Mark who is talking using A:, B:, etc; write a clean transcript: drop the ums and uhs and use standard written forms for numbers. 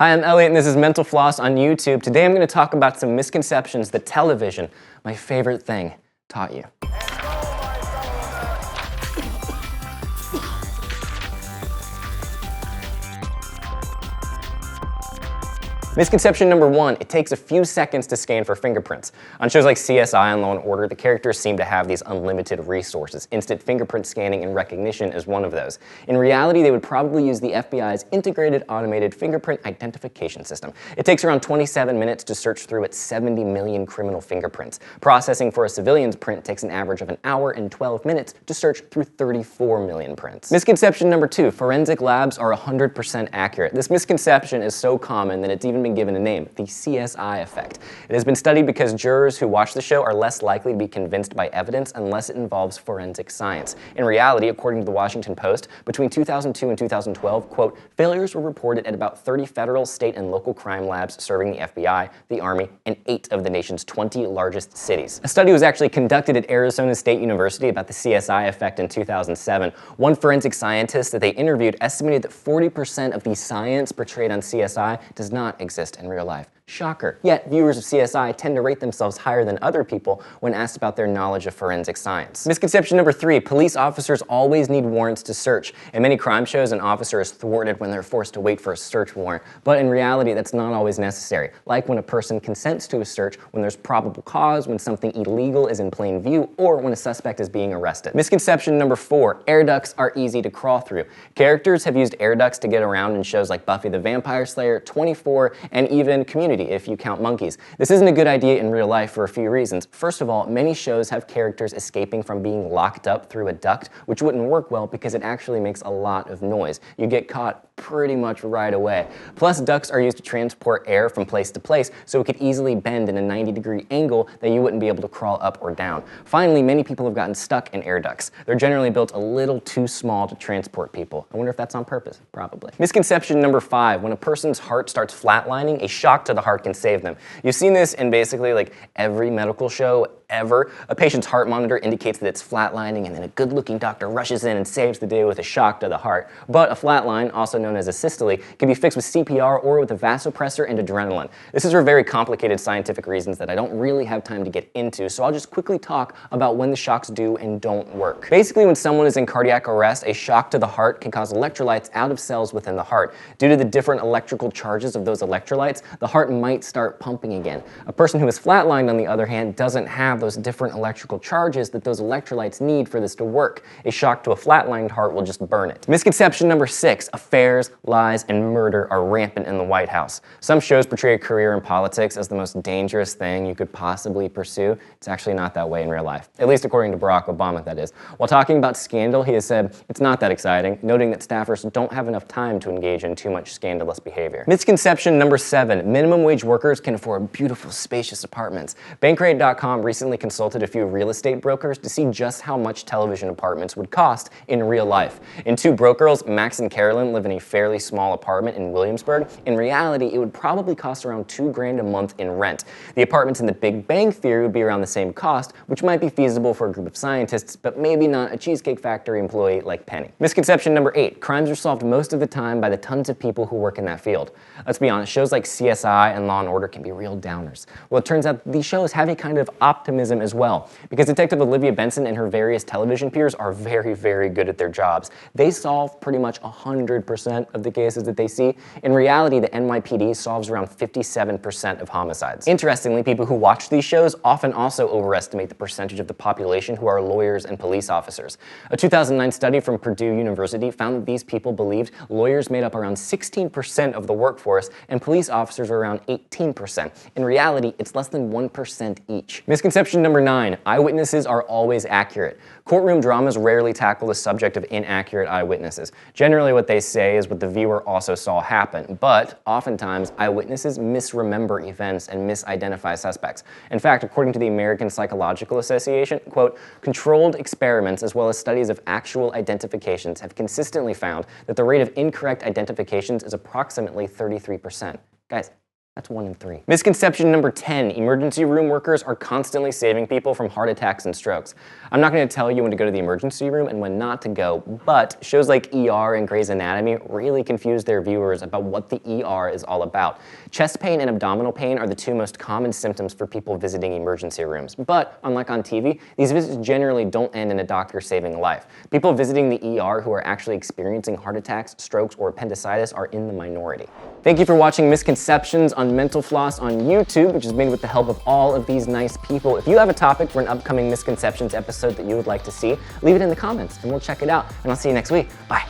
A: Hi, I'm Elliott and this is Mental Floss on YouTube. Today I'm going to talk about some misconceptions that television, my favorite thing, taught you. Misconception number 1, it takes a few seconds to scan for fingerprints. On shows like CSI and Law & Order, the characters seem to have these unlimited resources. Instant fingerprint scanning and recognition is one of those. In reality, they would probably use the FBI's integrated automated fingerprint identification system. It takes around 27 minutes to search through its 70 million criminal fingerprints. Processing for a civilian's print takes an average of an hour and 12 minutes to search through 34 million prints. Misconception number 2, forensic labs are 100% accurate. This misconception is so common that it's even been given a name, the CSI Effect. It has been studied because jurors who watch the show are less likely to be convinced by evidence unless it involves forensic science. In reality, according to the Washington Post, between 2002 and 2012, quote, failures were reported at about 30 federal, state, and local crime labs serving the FBI, the Army, and 8 of the nation's 20 largest cities. A study was actually conducted at Arizona State University about the CSI Effect in 2007. One forensic scientist that they interviewed estimated that 40% of the science portrayed on CSI does not exist in real life. Shocker. Yet, viewers of CSI tend to rate themselves higher than other people when asked about their knowledge of forensic science. Misconception number 3, police officers always need warrants to search. In many crime shows, an officer is thwarted when they're forced to wait for a search warrant, but in reality, that's not always necessary. Like when a person consents to a search when there's probable cause, when something illegal is in plain view, or when a suspect is being arrested. Misconception number 4, air ducts are easy to crawl through. Characters have used air ducts to get around in shows like Buffy the Vampire Slayer, 24, and even Community, if you count Monkeys. This isn't a good idea in real life for a few reasons. First of all, many shows have characters escaping from being locked up through a duct, which wouldn't work well because it actually makes a lot of noise. You get caught pretty much right away. Plus, ducts are used to transport air from place to place, so it could easily bend in a 90-degree angle that you wouldn't be able to crawl up or down. Finally, many people have gotten stuck in air ducts. They're generally built a little too small to transport people. I wonder if that's on purpose. Probably. Misconception number 5, when a person's heart starts flatlining, a shock to the heart can save them. You've seen this in basically like every medical show ever. A patient's heart monitor indicates that it's flatlining, and then a good-looking doctor rushes in and saves the day with a shock to the heart. But a flatline, also known as a systole, can be fixed with CPR or with a vasopressor and adrenaline. This is for very complicated scientific reasons that I don't really have time to get into, so I'll just quickly talk about when the shocks do and don't work. Basically, when someone is in cardiac arrest, a shock to the heart can cause electrolytes out of cells within the heart. Due to the different electrical charges of those electrolytes, the heart might start pumping again. A person who is flatlined, on the other hand, doesn't have those different electrical charges that those electrolytes need for this to work. A shock to a flatlined heart will just burn it. Misconception number 6, affairs, lies, and murder are rampant in the White House. Some shows portray a career in politics as the most dangerous thing you could possibly pursue. It's actually not that way in real life, at least according to Barack Obama, that is. While talking about scandal, he has said it's not that exciting, noting that staffers don't have enough time to engage in too much scandalous behavior. Misconception number 7, minimum wage workers can afford beautiful, spacious apartments. Bankrate.com recently consulted a few real estate brokers to see just how much television apartments would cost in real life. In 2 broke girls, Max and Carolyn, live in a fairly small apartment in Williamsburg. In reality, it would probably cost around $2 grand a month in rent. The apartments in The Big Bang Theory would be around the same cost, which might be feasible for a group of scientists, but maybe not a Cheesecake Factory employee like Penny. Misconception number 8, crimes are solved most of the time by the tons of people who work in that field. Let's be honest, shows like CSI and Law & Order can be real downers. Well, it turns out these shows have a kind of optimism as well, because Detective Olivia Benson and her various television peers are very, very good at their jobs. They solve pretty much 100% of the cases that they see. In reality, the NYPD solves around 57% of homicides. Interestingly, people who watch these shows often also overestimate the percentage of the population who are lawyers and police officers. A 2009 study from Purdue University found that these people believed lawyers made up around 16% of the workforce and police officers are around 18%. In reality, it's less than 1% each. Misconception number 9, eyewitnesses are always accurate. Courtroom dramas rarely tackle the subject of inaccurate eyewitnesses. Generally, what they say is what the viewer also saw happen, but oftentimes eyewitnesses misremember events and misidentify suspects. In fact, according to the American Psychological Association, quote, controlled experiments as well as studies of actual identifications have consistently found that the rate of incorrect identifications is approximately 33%. Guys, That's 1 in 3. Misconception number 10, emergency room workers are constantly saving people from heart attacks and strokes. I'm not going to tell you when to go to the emergency room and when not to go, but shows like ER and Grey's Anatomy really confuse their viewers about what the ER is all about. Chest pain and abdominal pain are the two most common symptoms for people visiting emergency rooms, but unlike on TV, these visits generally don't end in a doctor saving a life. People visiting the ER who are actually experiencing heart attacks, strokes, or appendicitis are in the minority. Thank you for watching Misconceptions on Mental Floss on YouTube, which is made with the help of all of these nice people. If you have a topic for an upcoming Misconceptions episode that you would like to see, leave it in the comments and we'll check it out. And I'll see you next week. Bye.